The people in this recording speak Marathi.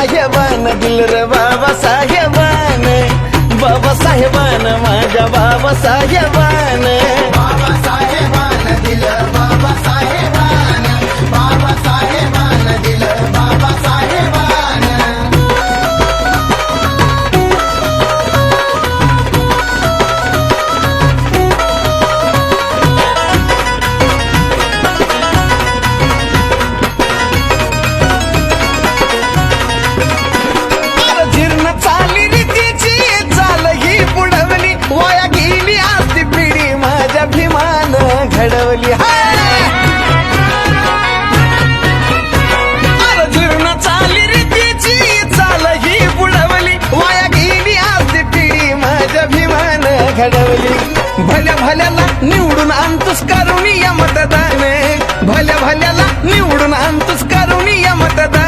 बाबासाहेबान दिल रे बाबासाहेबान बाबासाहेबान माझ्या बाबासाहेबान बाबासाहेबान दिल बाबासाहेबान बाबासाहेबान दिल बाबासाहेबान जीर्ण चाली रीतीची चाल ही बुडवली वाया गेली आजची पिढी माझ्या भीमान घडवली जीर्ण चाली रीतीची चाल ही बुडवली वाया गेली आजची पिढी माझ्या भीमान घडवली भल्या भल्याला निवडून आणतोस करून या मतदान भल्या भल्याला निवडून आणतोस करून या मतदान